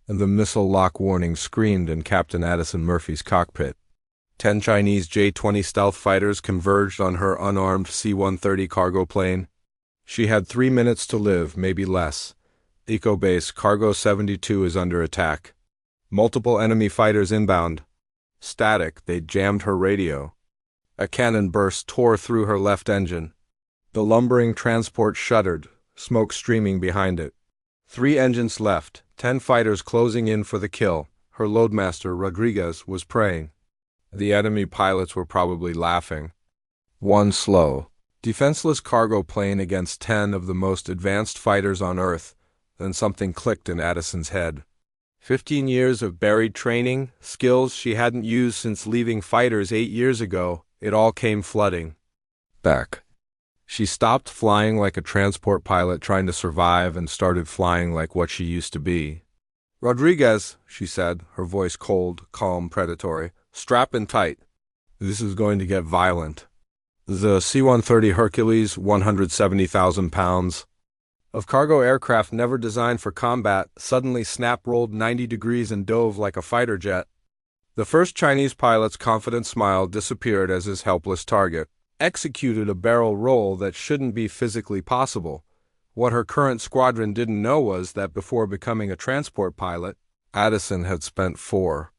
and the missile lock warning screamed in Captain Addison Murphy's cockpit. 10 Chinese J-20 stealth fighters converged on her unarmed C-130 cargo plane. She had 3 minutes to live, maybe less. Eco Base, Cargo 72 is under attack. Multiple enemy fighters inbound. Static, they jammed her radio. A cannon burst tore through her left engine. The lumbering transport shuddered, smoke streaming behind it. 3 engines left, 10 fighters closing in for the kill. Her loadmaster, Rodriguez, was praying. The enemy pilots were probably laughing. One slow, defenseless cargo plane against 10 of the most advanced fighters on Earth. Then something clicked in Addison's head. 15 years of buried training, skills she hadn't used since leaving fighters 8 years ago, it all came flooding back. She stopped flying like a transport pilot trying to survive and started flying like what she used to be. "Rodriguez," she said, her voice cold, calm, predatory, "strap in tight. This is going to get violent." The C-130 Hercules, 170,000 pounds, of cargo aircraft never designed for combat, suddenly snap-rolled 90 degrees and dove like a fighter jet. The first Chinese pilot's confident smile disappeared as his helpless target executed a barrel roll that shouldn't be physically possible. What her current squadron didn't know was that before becoming a transport pilot, Addison had spent 4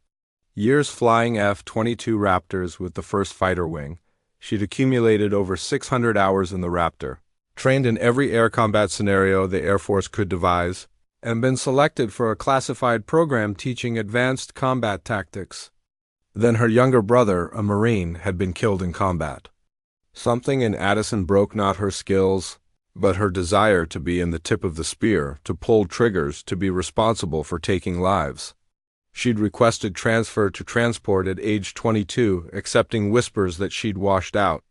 years flying F-22 Raptors with the 1st Fighter Wing. She'd accumulated over 600 hours in the Raptor, trained in every air combat scenario the Air Force could devise, and been selected for a classified program teaching advanced combat tactics. Then her younger brother, a Marine, had been killed in combat. Something in Addison broke not her skills, but her desire to be in the tip of the spear, to pull triggers, to be responsible for taking lives. She'd requested transfer to transport at age 22, accepting whispers that she'd washed out.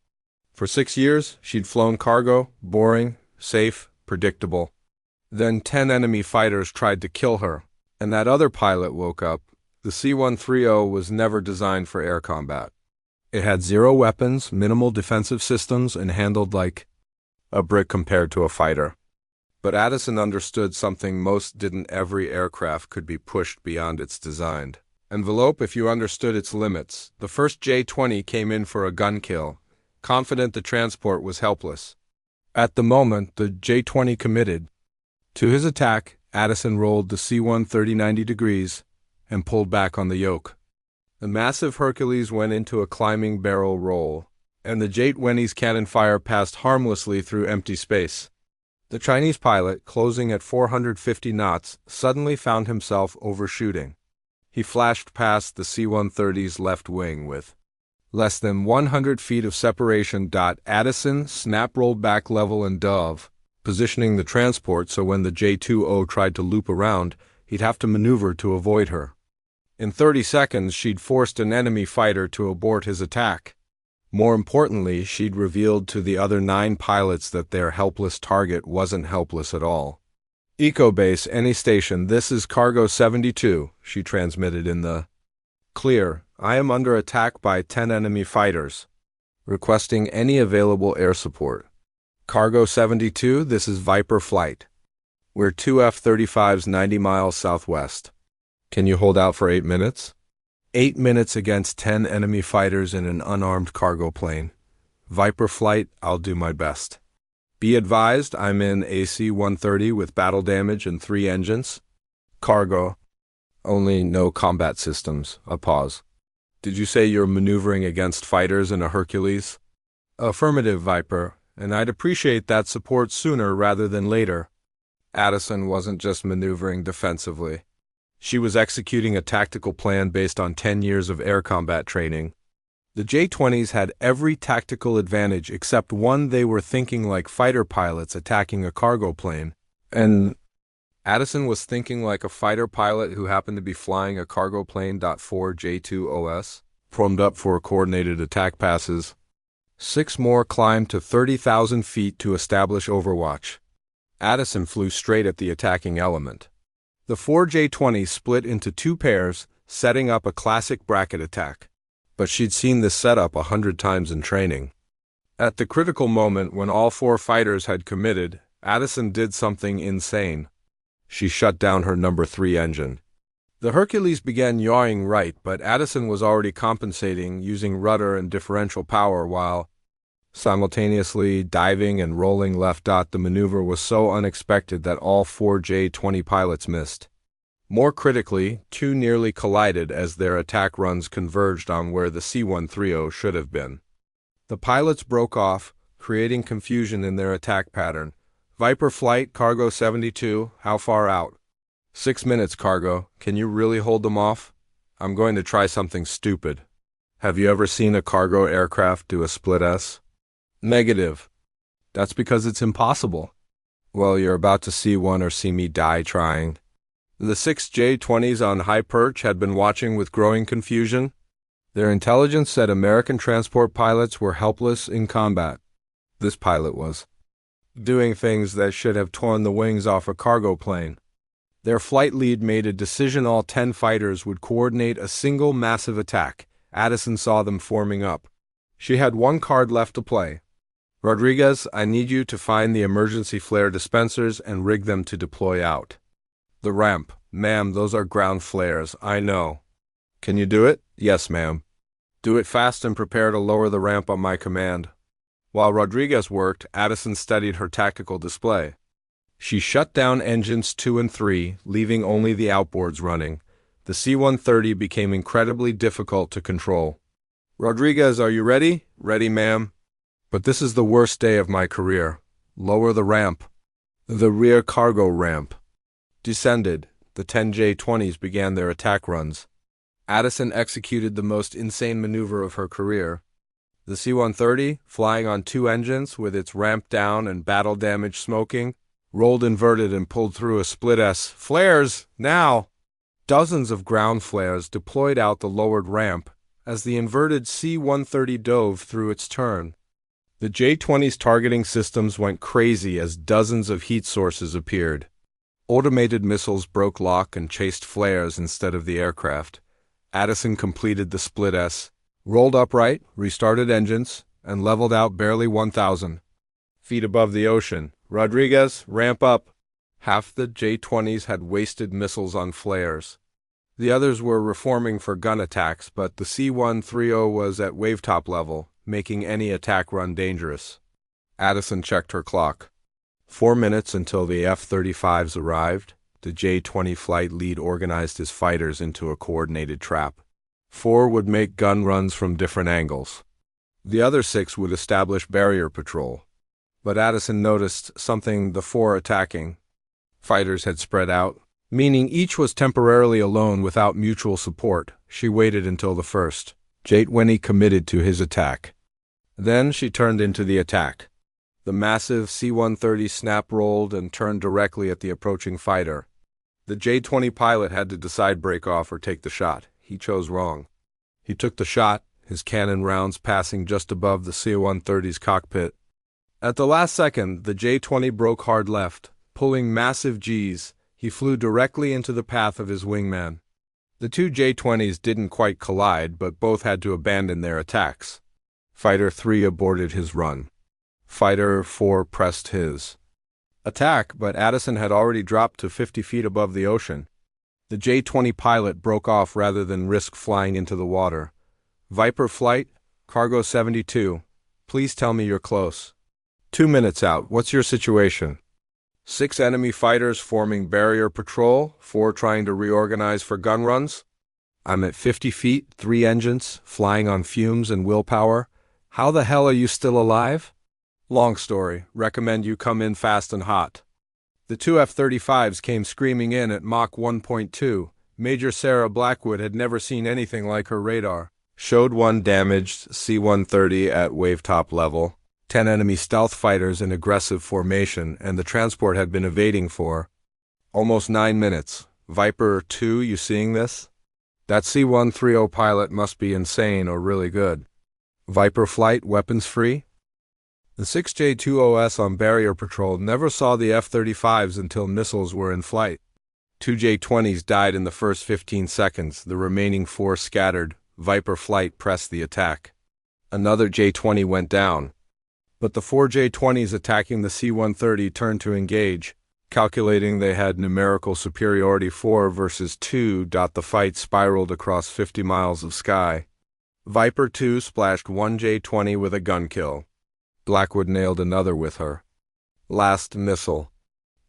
For 6 years, she'd flown cargo, boring, safe, predictable. Then 10 enemy fighters tried to kill her, and that other pilot woke up. The C-130 was never designed for air combat. It had 0 weapons, minimal defensive systems, and handled like a brick compared to a fighter. But Addison understood something most didn't. Every aircraft could be pushed beyond its designed envelope if you understood its limits. The first J-20 came in for a gun kill, confident the transport was helpless. At the moment, the J-20 committed. To his attack, Addison rolled the C-130 90 degrees and pulled back on the yoke. The massive Hercules went into a climbing barrel roll, and the J-20's cannon fire passed harmlessly through empty space. The Chinese pilot, closing at 450 knots, suddenly found himself overshooting. He flashed past the C-130's left wing with less than 100 feet of separation. Addison snap-rolled back level and dove, positioning the transport so when the J-20 tried to loop around, he'd have to maneuver to avoid her. In 30 seconds, she'd forced an enemy fighter to abort his attack. More importantly, she'd revealed to the other 9 pilots that their helpless target wasn't helpless at all. "Eco Base, any station, this is Cargo 72, she transmitted in the clear. "I am under attack by 10 enemy fighters, requesting any available air support. Cargo 72, this is Viper Flight. We're 2 F-35s 90 miles southwest. Can you hold out for 8 minutes? 8 minutes against 10 enemy fighters in an unarmed cargo plane. Viper Flight, I'll do my best. Be advised, I'm in a C-130 with battle damage and 3 engines. Cargo. Only no combat systems." A pause. "Did you say you're maneuvering against fighters in a Hercules?" "Affirmative, Viper, and I'd appreciate that support sooner rather than later." Addison wasn't just maneuvering defensively. She was executing a tactical plan based on 10 years of air combat training. The J-20s had every tactical advantage except one: they were thinking like fighter pilots attacking a cargo plane. And Addison was thinking like a fighter pilot who happened to be flying a cargo plane. 4 J-2OS, formed up for coordinated attack passes. 6 more climbed to 30,000 feet to establish overwatch. Addison flew straight at the attacking element. The 4 J-20s split into 2 pairs, setting up a classic bracket attack. But she'd seen this setup 100 times in training. At the critical moment when all 4 fighters had committed, Addison did something insane. She shut down her number 3 engine. The Hercules began yawing right, but Addison was already compensating using rudder and differential power while simultaneously diving and rolling left. The maneuver was so unexpected that all four J-20 pilots missed. More critically, two nearly collided as their attack runs converged on where the C-130 should have been. The pilots broke off, creating confusion in their attack pattern. Viper flight, Cargo 72, how far out? 6 minutes, Cargo. Can you really hold them off? I'm going to try something stupid. Have you ever seen a cargo aircraft do a split S? Negative. That's because it's impossible. Well, you're about to see one or see me die trying. The 6 J-20s on high perch had been watching with growing confusion. Their intelligence said American transport pilots were helpless in combat. This pilot was doing things that should have torn the wings off a cargo plane. Their flight lead made a decision all 10 fighters would coordinate a single massive attack. Addison saw them forming up. She had one card left to play. Rodriguez, I need you to find the emergency flare dispensers and rig them to deploy out. The ramp. Ma'am, those are ground flares, I know. Can you do it? Yes, ma'am. Do it fast and prepare to lower the ramp on my command. While Rodriguez worked, Addison studied her tactical display. She shut down engines 2 and 3, leaving only the outboards running. The C-130 became incredibly difficult to control. Rodriguez, are you ready? Ready, ma'am. But this is the worst day of my career. Lower the ramp. The rear cargo ramp. Descended. The 10 J-20s began their attack runs. Addison executed the most insane maneuver of her career. The C-130, flying on 2 engines with its ramp down and battle damage smoking, rolled inverted and pulled through a split S. Flares! Now! Dozens of ground flares deployed out the lowered ramp as the inverted C-130 dove through its turn. The J-20's targeting systems went crazy as dozens of heat sources appeared. Automated missiles broke lock and chased flares instead of the aircraft. Addison completed the split S, rolled upright, restarted engines, and leveled out barely 1,000 feet above the ocean. Rodriguez, ramp up. Half the J-20s had wasted missiles on flares. The others were reforming for gun attacks, but the C-130 was at wavetop level, making any attack run dangerous. Addison checked her clock. 4 minutes until the F-35s arrived. The J-20 flight lead organized his fighters into a coordinated trap. 4 would make gun runs from different angles. The other 6 would establish barrier patrol. But Addison noticed something: the 4 attacking fighters had spread out, meaning each was temporarily alone without mutual support. She waited until the first J-20 committed to his attack. Then she turned into the attack. The massive C-130 snap-rolled and turned directly at the approaching fighter. The J-20 pilot had to decide break off or take the shot. He chose wrong. He took the shot, his cannon rounds passing just above the C-130's cockpit. At the last second, the J-20 broke hard left. Pulling massive Gs, he flew directly into the path of his wingman. The 2 J-20s didn't quite collide, but both had to abandon their attacks. Fighter 3 aborted his run. Fighter 4 pressed his attack, but Addison had already dropped to 50 feet above the ocean. The J-20 pilot broke off rather than risk flying into the water. Viper flight, Cargo 72. Please tell me you're close. 2 minutes out. What's your situation? 6 enemy fighters forming barrier patrol, 4 trying to reorganize for gun runs. I'm at 50 feet, 3 engines, flying on fumes and willpower. How the hell are you still alive? Long story. Recommend you come in fast and hot. The 2 F-35s came screaming in at Mach 1.2. Major Sarah Blackwood had never seen anything like her radar. Showed 1 damaged C-130 at wavetop level. 10 enemy stealth fighters in aggressive formation, and the transport had been evading for almost 9 minutes. Viper 2, you seeing this? That C-130 pilot must be insane or really good. Viper flight, weapons free? The 6 J-20s on barrier patrol never saw the F-35s until missiles were in flight. 2 J-20s died in the first 15 seconds. The remaining 4 scattered. Viper flight pressed the attack. Another J-20 went down. But the 4 J-20s attacking the C-130 turned to engage. Calculating they had numerical superiority 4 versus 2. The fight spiraled across 50 miles of sky. Viper 2 splashed one J-20 with a gun kill. Blackwood nailed another with her last missile.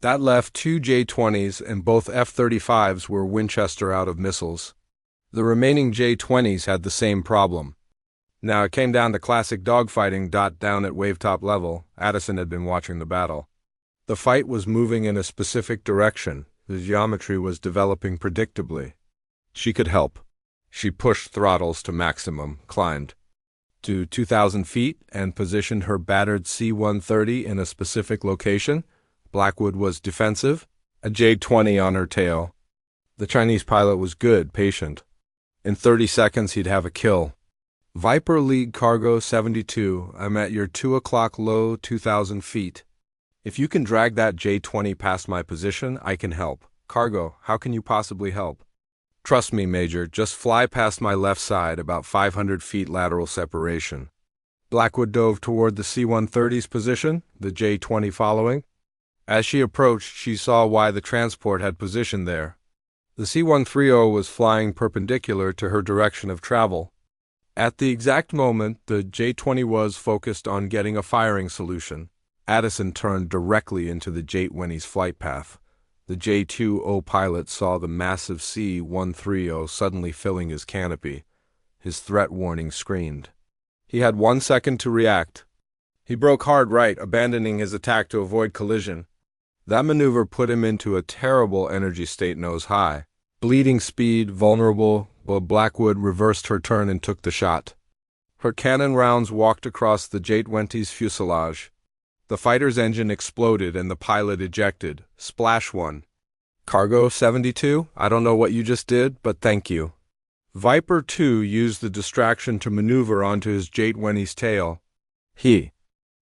That left two J-20s, and both F-35s were Winchester out of missiles. The remaining J-20s had the same problem. Now it came down to classic dogfighting. Down at wavetop level, Addison had been watching the battle. The fight was moving in a specific direction. The geometry was developing predictably. She could help. She pushed throttles to maximum, climbed to 2,000 feet, and positioned her battered C-130 in a specific location. Blackwood was defensive, a J-20 on her tail. The Chinese pilot was good, patient. In 30 seconds, he'd have a kill. Viper League Cargo 72, I'm at your 2 o'clock low, 2,000 feet. If you can drag that J-20 past my position, I can help. Cargo, how can you possibly help? Trust me, Major, just fly past my left side, about 500 feet lateral separation. Blackwood dove toward the C-130's position, the J-20 following. As she approached, she saw why the transport had positioned there. The C-130 was flying perpendicular to her direction of travel. At the exact moment, the J-20 was focused on getting a firing solution. Addison turned directly into the J-20's flight path. The J-20 pilot saw the massive C-130 suddenly filling his canopy. His threat warning screamed. He had 1 second to react. He broke hard right, abandoning his attack to avoid collision. That maneuver put him into a terrible energy state nose high. Bleeding speed, vulnerable, but Blackwood reversed her turn and took the shot. Her cannon rounds walked across the J-20's fuselage. The fighter's engine exploded and the pilot ejected. Splash 1. Cargo 72, I don't know what you just did, but thank you. Viper 2 used the distraction to maneuver onto his J-20's tail. He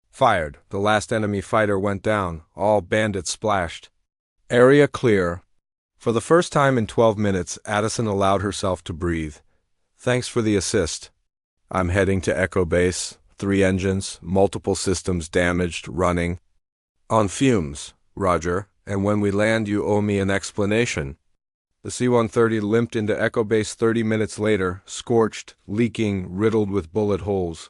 fired. The last enemy fighter went down. All bandits splashed. Area clear. For the first time in 12 minutes, Addison allowed herself to breathe. Thanks for the assist. I'm heading to Echo Base. 3 engines, multiple systems damaged, running. On fumes, Roger, and when we land you owe me an explanation. The C-130 limped into Echo Base 30 minutes later, scorched, leaking, riddled with bullet holes.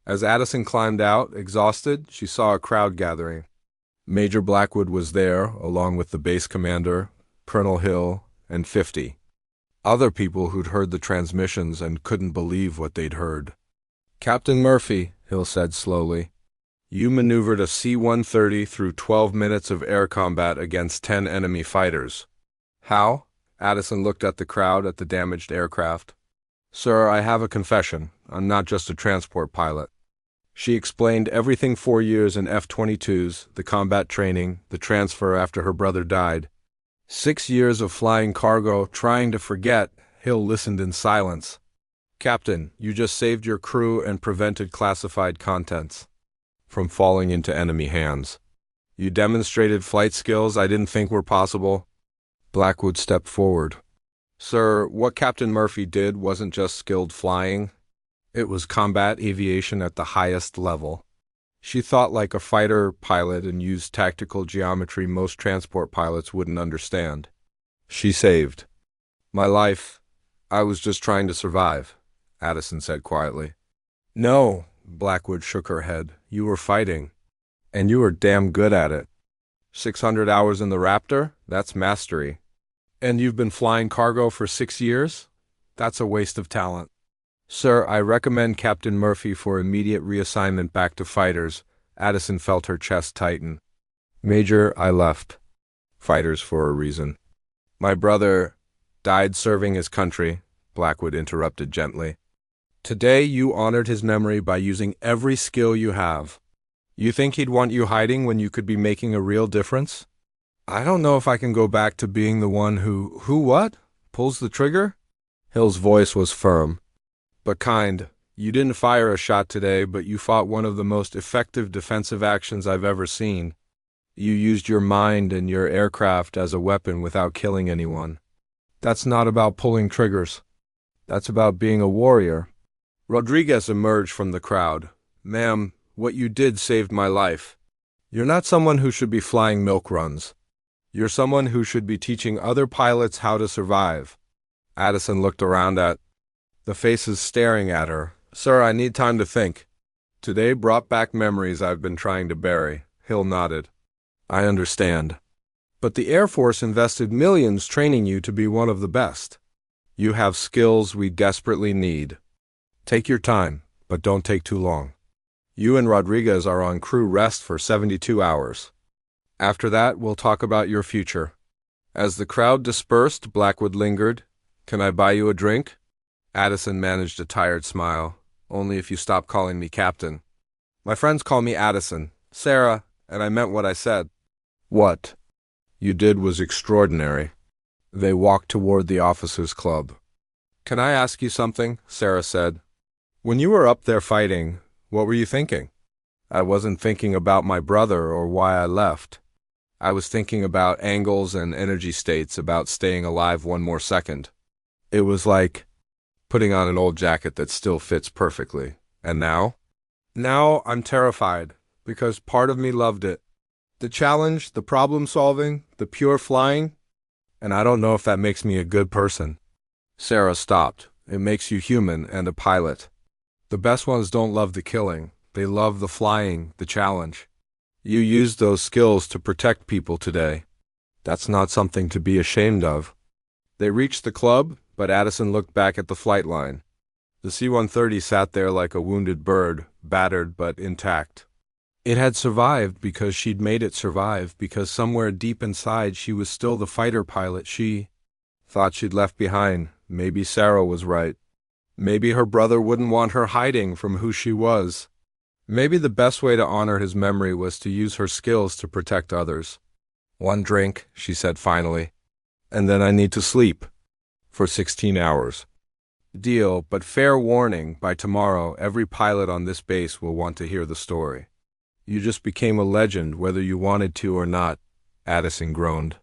As Addison climbed out, exhausted, she saw a crowd gathering. Major Blackwood was there, along with the base commander, Colonel Hill, and 50. Other people who'd heard the transmissions and couldn't believe what they'd heard. Captain Murphy, Hill said slowly, you maneuvered a C-130 through 12 minutes of air combat against 10 enemy fighters. How? Addison looked at the crowd at the damaged aircraft. Sir, I have a confession. I'm not just a transport pilot. She explained everything 4 years in F-22s, the combat training, the transfer after her brother died. 6 years of flying cargo, trying to forget. Hill listened in silence. Captain, you just saved your crew and prevented classified contents from falling into enemy hands. You demonstrated flight skills I didn't think were possible. Blackwood stepped forward. Sir, what Captain Murphy did wasn't just skilled flying. It was combat aviation at the highest level. She thought like a fighter pilot and used tactical geometry most transport pilots wouldn't understand. She saved my life. I was just trying to survive, Addison said quietly. No, Blackwood shook her head. You were fighting. And you were damn good at it. 600 hours in the Raptor? That's mastery. And you've been flying cargo for 6 years? That's a waste of talent. Sir, I recommend Captain Murphy for immediate reassignment back to fighters. Addison felt her chest tighten. Major, I left fighters for a reason. My brother died serving his country, Blackwood interrupted gently. Today you honored his memory by using every skill you have. You think he'd want you hiding when you could be making a real difference? I don't know if I can go back to being the one who what? Pulls the trigger? Hill's voice was firm, but kind. You didn't fire a shot today, but you fought one of the most effective defensive actions I've ever seen. You used your mind and your aircraft as a weapon without killing anyone. That's not about pulling triggers. That's about being a warrior. Rodriguez emerged from the crowd. Ma'am, what you did saved my life. You're not someone who should be flying milk runs. You're someone who should be teaching other pilots how to survive. Addison looked around at the faces staring at her. Sir, I need time to think. Today brought back memories I've been trying to bury. Hill nodded. I understand. But the Air Force invested millions training you to be one of the best. You have skills we desperately need. Take your time, but don't take too long. You and Rodriguez are on crew rest for 72 hours. After that, we'll talk about your future. As the crowd dispersed, Blackwood lingered. Can I buy you a drink? Addison managed a tired smile. Only if you stop calling me Captain. My friends call me Addison. Sarah, and I meant what I said. What you did was extraordinary. They walked toward the officers' club. Can I ask you something? Sarah said. When you were up there fighting, what were you thinking? I wasn't thinking about my brother or why I left. I was thinking about angles and energy states, about staying alive one more second. It was like putting on an old jacket that still fits perfectly. And now? Now I'm terrified, because part of me loved it. The challenge, the problem solving, the pure flying. And I don't know if that makes me a good person. Sarah stopped. It makes you human and a pilot. The best ones don't love the killing. They love the flying, the challenge. You used those skills to protect people today. That's not something to be ashamed of. They reached the club, but Addison looked back at the flight line. The C-130 sat there like a wounded bird, battered but intact. It had survived because she'd made it survive, because somewhere deep inside she was still the fighter pilot she thought she'd left behind. Maybe Sarah was right. Maybe her brother wouldn't want her hiding from who she was. Maybe the best way to honor his memory was to use her skills to protect others. One drink, she said finally, and then I need to sleep. For 16 hours. Deal, but fair warning, by tomorrow every pilot on this base will want to hear the story. You just became a legend whether you wanted to or not, Addison groaned.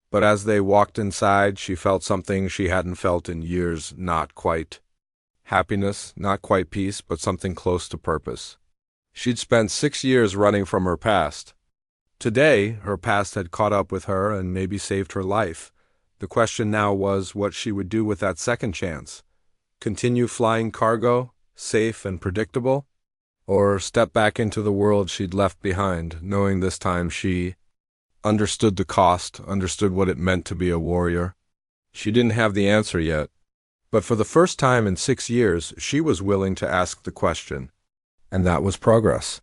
But as they walked inside, she felt something she hadn't felt in years, not quite. Happiness, not quite peace, but something close to purpose. She'd spent 6 years running from her past. Today, her past had caught up with her and maybe saved her life. The question now was what she would do with that second chance. Continue flying cargo, safe and predictable? Or step back into the world she'd left behind, knowing this time she understood the cost, understood what it meant to be a warrior. She didn't have the answer yet. But for the first time in 6 years, she was willing to ask the question. And that was progress.